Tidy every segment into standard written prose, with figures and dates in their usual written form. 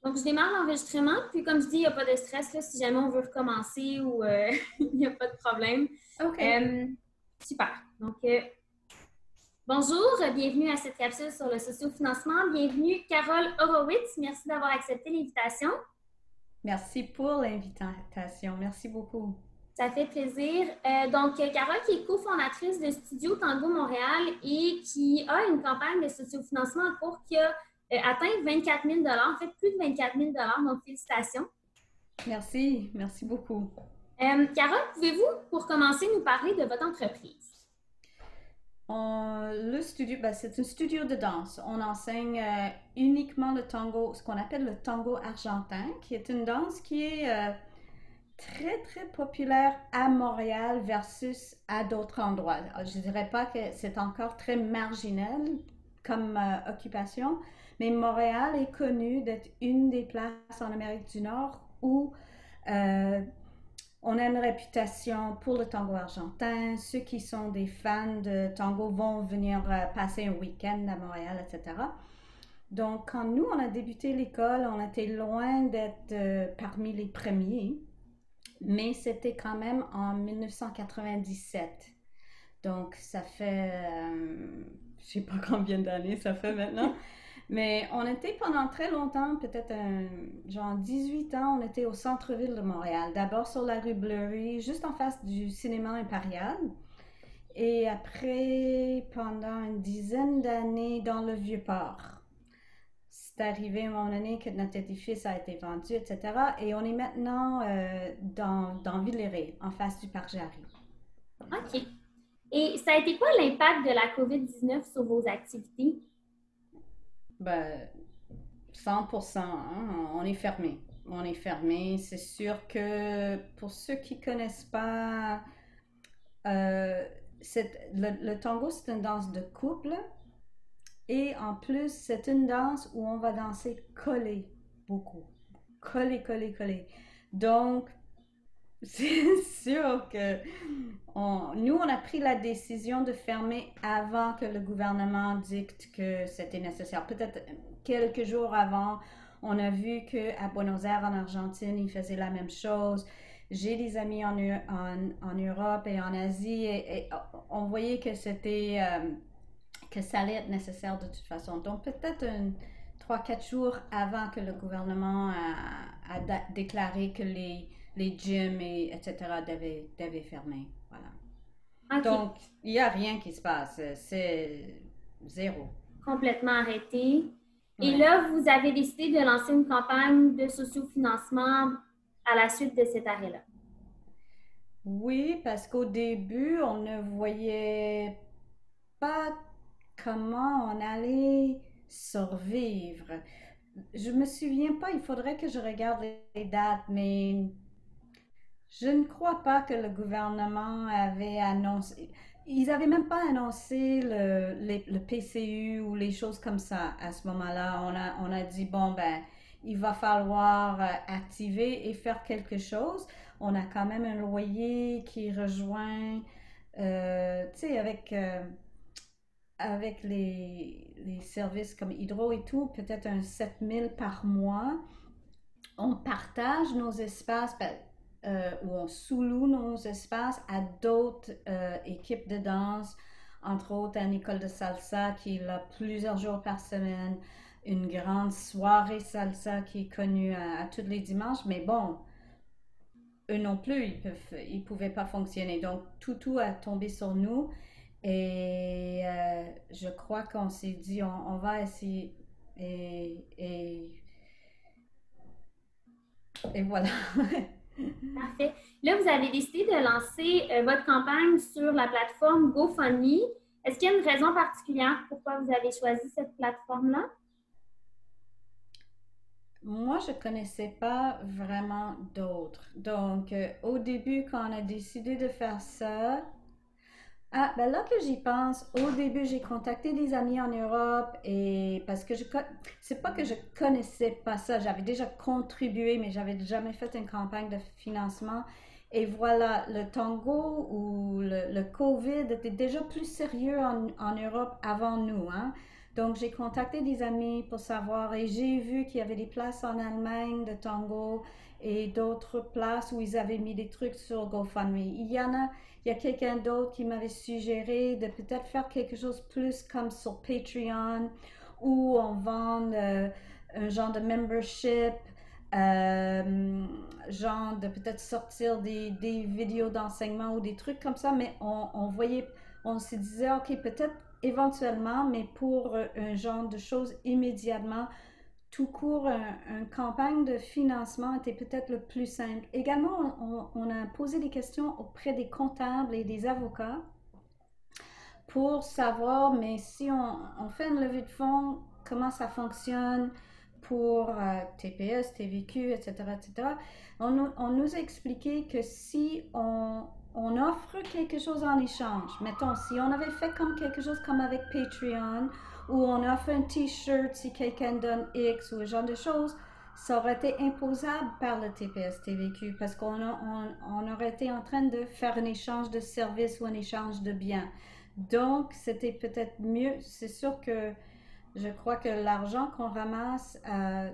Donc, je démarre l'enregistrement. Puis, comme je dis, il n'y a pas de stress là, si jamais on veut recommencer ou il n'y a pas de problème. OK. Euh, Super. Donc, bonjour, bienvenue à cette capsule sur le sociofinancement. Bienvenue, Carole Horowitz. Merci d'avoir accepté l'invitation. Merci pour l'invitation. Merci beaucoup. Ça fait plaisir. Carole qui est cofondatrice de Studio Tango Montréal et qui a une campagne de sociofinancement en cours qui a atteint 24 000 en fait plus de 24 000 donc félicitations. Merci. Merci beaucoup. Carole, pouvez-vous, pour commencer, nous parler de votre entreprise? Le studio, c'est un studio de danse. On enseigne uniquement le tango, ce qu'on appelle le tango argentin, qui est une danse qui est très, très populaire à Montréal versus à d'autres endroits. Je ne dirais pas que c'est encore très marginal comme occupation, mais Montréal est connu d'être une des places en Amérique du Nord où euh, on a une réputation pour le tango argentin. Ceux qui sont des fans de tango vont venir passer un week-end à Montréal, etc. Donc, quand nous, on a débuté l'école, on était loin d'être parmi les premiers, mais c'était quand même en 1997. Donc, ça fait, je sais pas combien d'années ça fait maintenant, mais on était pendant très longtemps, peut-être genre 18 ans, on était au centre-ville de Montréal. D'abord sur la rue Bleury, juste en face du cinéma Impérial. Et après, pendant une dizaine d'années, dans le Vieux-Port. C'est arrivé à un moment donné que notre édifice a été vendu, etc. Et on est maintenant dans Villeray, en face du parc Jarry. OK. Et ça a été quoi l'impact de la COVID-19 sur vos activités? Ben, 100%, hein, on est fermé. On est fermé. C'est sûr que pour ceux qui ne connaissent pas, euh, le tango, c'est une danse de couple. Et en plus, c'est une danse où on va danser collé beaucoup. Collé, collé, collé. Donc, c'est sûr que nous, on a pris la décision de fermer avant que le gouvernement dicte que c'était nécessaire. Peut-être quelques jours avant, on a vu qu'à Buenos Aires, en Argentine, ils faisaient la même chose. J'ai des amis en Europe et en Asie et on voyait que c'était que ça allait être nécessaire de toute façon. Donc peut-être 3-4 jours avant que le gouvernement a déclaré que les gyms et etc. devaient fermer. Voilà. OK. Donc, il n'y a rien qui se passe. C'est zéro. Complètement arrêté. Et Ouais. là, vous avez décidé de lancer une campagne de sociofinancement à la suite de cet arrêt-là. Oui, parce qu'au début, on ne voyait pas comment on allait survivre. Je me souviens pas, il faudrait que je regarde les dates, mais je ne crois pas que le gouvernement avait annoncé. Ils n'avaient même pas annoncé le PCU ou les choses comme ça à ce moment-là. On a dit, bon, ben, il va falloir activer et faire quelque chose. On a quand même un loyer qui rejoint, tu sais, avec les services comme Hydro et tout, peut-être un 7 000 par mois. On partage nos espaces, ou on sous-loue nos espaces à d'autres équipes de danse, entre autres à une école de salsa qui est là plusieurs jours par semaine, une grande soirée salsa qui est connue à tous les dimanches, mais bon, eux non plus, ils pouvaient pas fonctionner. Donc, tout a tombé sur nous et je crois qu'on s'est dit, on va essayer et voilà. Parfait. Là, vous avez décidé de lancer votre campagne sur la plateforme GoFundMe. Est-ce qu'il y a une raison particulière pourquoi vous avez choisi cette plateforme-là? Moi, je connaissais pas vraiment d'autres. Donc, au début, quand on a décidé de faire ça, ah, ben là que j'y pense, au début, j'ai contacté des amis en Europe et parce que c'est pas que je connaissais pas ça, j'avais déjà contribué, mais j'avais jamais fait une campagne de financement. Et voilà, le tango ou le COVID était déjà plus sérieux en Europe avant nous, hein. Donc, j'ai contacté des amis pour savoir et j'ai vu qu'il y avait des places en Allemagne de tango et d'autres places où ils avaient mis des trucs sur GoFundMe. Il y a quelqu'un d'autre qui m'avait suggéré de peut-être faire quelque chose plus comme sur Patreon où on vend un genre de membership, genre de peut-être sortir des vidéos d'enseignement ou des trucs comme ça, mais on se disait, ok, peut-être éventuellement, mais pour un genre de choses immédiatement, tout court, une campagne de financement était peut-être le plus simple. Également, on a posé des questions auprès des comptables et des avocats pour savoir, mais si on fait une levée de fonds, comment ça fonctionne pour TPS, TVQ, etc., etc. On nous a expliqué que si on offre quelque chose en échange, mettons, si on avait fait comme quelque chose comme avec Patreon, où on offre un t-shirt si quelqu'un donne X ou ce genre de choses, ça aurait été imposable par le TPS TVQ parce on aurait été en train de faire un échange de services ou un échange de biens. Donc, c'était peut-être mieux. C'est sûr que je crois que l'argent qu'on ramasse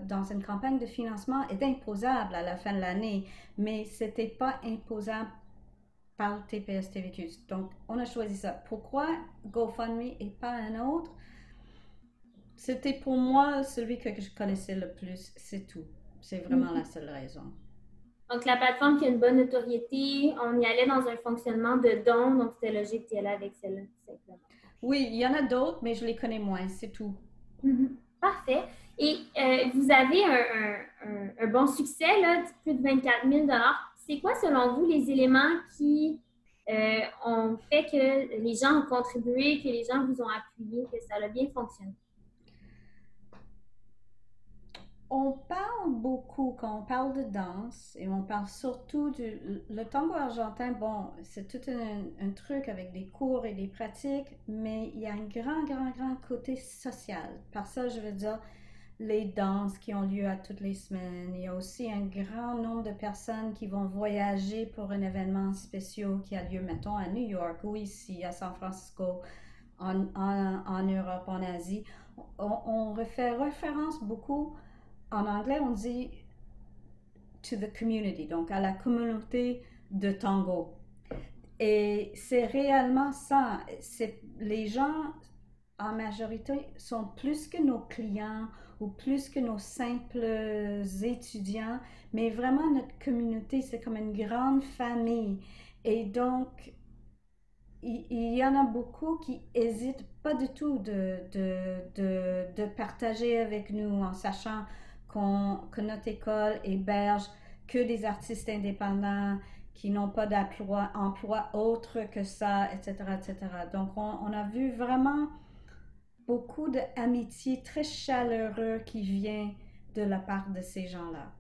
dans une campagne de financement est imposable à la fin de l'année, mais c'était pas imposable par le TPS TVQ. Donc, on a choisi ça. Pourquoi GoFundMe et pas un autre? C'était pour moi celui que je connaissais le plus, c'est tout. C'est vraiment la seule raison. Donc, la plateforme qui a une bonne notoriété, on y allait dans un fonctionnement de don, donc c'était logique d'y aller avec celle-là, tout simplement. Oui, il y en a d'autres, mais je les connais moins, c'est tout. Parfait. Et vous avez un bon succès, là, de plus de 24 000 $. C'est quoi, selon vous, les éléments qui ont fait que les gens ont contribué, que les gens vous ont appuyé, que ça a bien fonctionné? On parle beaucoup, quand on parle de danse, et on parle surtout le tango argentin, bon, c'est tout un truc avec des cours et des pratiques, mais il y a un grand côté social. Par ça, je veux dire, les danses qui ont lieu à toutes les semaines. Il y a aussi un grand nombre de personnes qui vont voyager pour un événement spécial qui a lieu, mettons, à New York ou ici, à San Francisco, en Europe, en Asie. On fait référence beaucoup. En anglais, on dit to the community, donc à la communauté de tango. Et c'est réellement ça. Les gens, en majorité, sont plus que nos clients ou plus que nos simples étudiants, mais vraiment notre communauté, c'est comme une grande famille. Et donc, il y en a beaucoup qui hésitent pas du tout de partager avec nous en sachant que notre école héberge que des artistes indépendants qui n'ont pas d'emploi autre que ça, etc., etc. Donc, on a vu vraiment beaucoup d'amitié très chaleureux qui vient de la part de ces gens-là.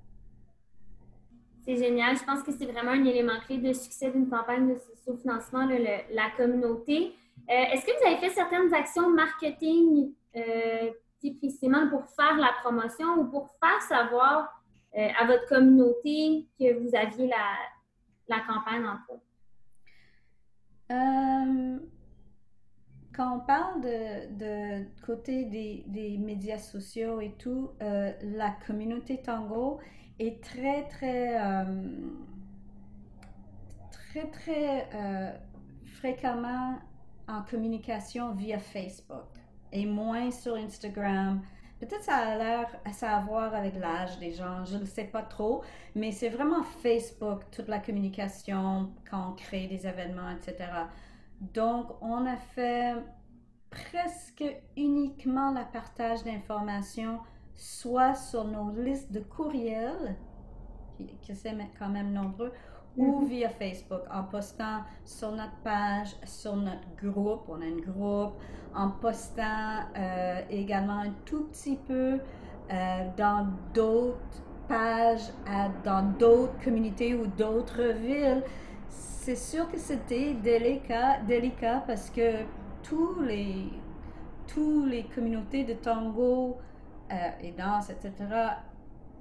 C'est génial. Je pense que c'est vraiment un élément clé de succès d'une campagne de sociofinancement, la communauté. Est-ce que vous avez fait certaines actions marketing précisément pour faire la promotion ou pour faire savoir à votre communauté que vous aviez la campagne en cours? Quand on parle de côté des médias sociaux et tout, la communauté tango est très fréquemment en communication via Facebook et moins sur Instagram. Peut-être ça a à voir avec l'âge des gens, je ne sais pas trop, mais c'est vraiment Facebook, toute la communication quand on crée des événements, etc. Donc, on a fait presque uniquement le partage d'informations, soit sur nos listes de courriels, qui c'est quand même nombreux, ou via Facebook, en postant sur notre page, sur notre groupe, on a un groupe, en postant également un tout petit peu dans d'autres pages, dans d'autres communautés ou d'autres villes. C'est sûr que c'était délicat parce que tous les communautés de tango et danse, etc.,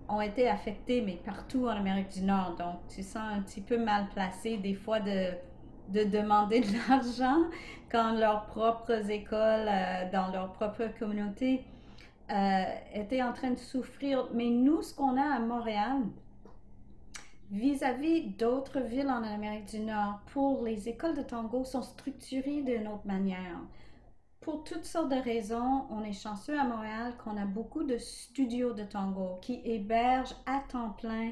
ont été affectés, mais partout en Amérique du Nord. Donc, tu sens un petit peu mal placé des fois de de demander de l'argent quand leurs propres écoles, dans leur propre communauté, étaient en train de souffrir. Mais nous, ce qu'on a à Montréal, vis-à-vis d'autres villes en Amérique du Nord, pour les écoles de tango sont structurées d'une autre manière. Pour toutes sortes de raisons, on est chanceux à Montréal qu'on a beaucoup de studios de tango qui hébergent à temps plein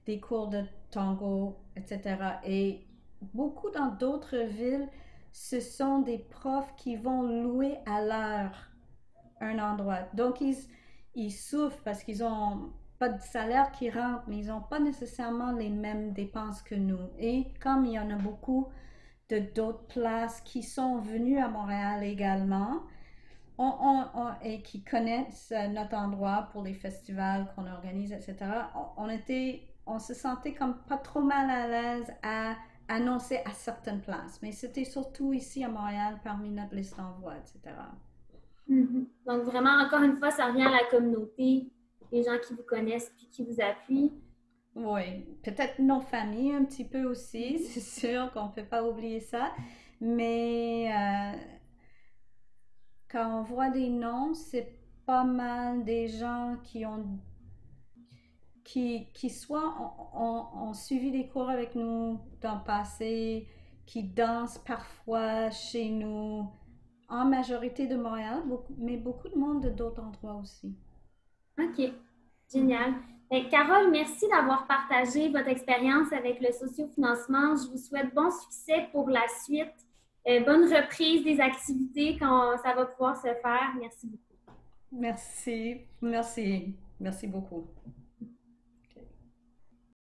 des cours de tango, etc. Et beaucoup dans d'autres villes, ce sont des profs qui vont louer à l'heure un endroit. Donc, ils souffrent parce qu'ils ont pas de salaire qui rentre, mais ils n'ont pas nécessairement les mêmes dépenses que nous. Et comme il y en a beaucoup de d'autres places qui sont venues à Montréal également, et qui connaissent notre endroit pour les festivals qu'on organise, etc., on se sentait comme pas trop mal à l'aise à annoncer à certaines places. Mais c'était surtout ici à Montréal, parmi notre liste d'envoi, etc. Donc, vraiment, encore une fois, ça revient à la communauté, les gens qui vous connaissent puis qui vous appuient. Oui, peut-être nos familles un petit peu aussi, c'est sûr qu'on ne peut pas oublier ça. Mais quand on voit des noms, c'est pas mal des gens qui soit ont suivi des cours avec nous dans le passé, qui dansent parfois chez nous, en majorité de Montréal, mais beaucoup de monde de d'autres endroits aussi. OK, génial. Carole, merci d'avoir partagé votre expérience avec le sociofinancement. Je vous souhaite bon succès pour la suite. Bonne reprise des activités quand ça va pouvoir se faire. Merci beaucoup. Merci, merci, merci beaucoup.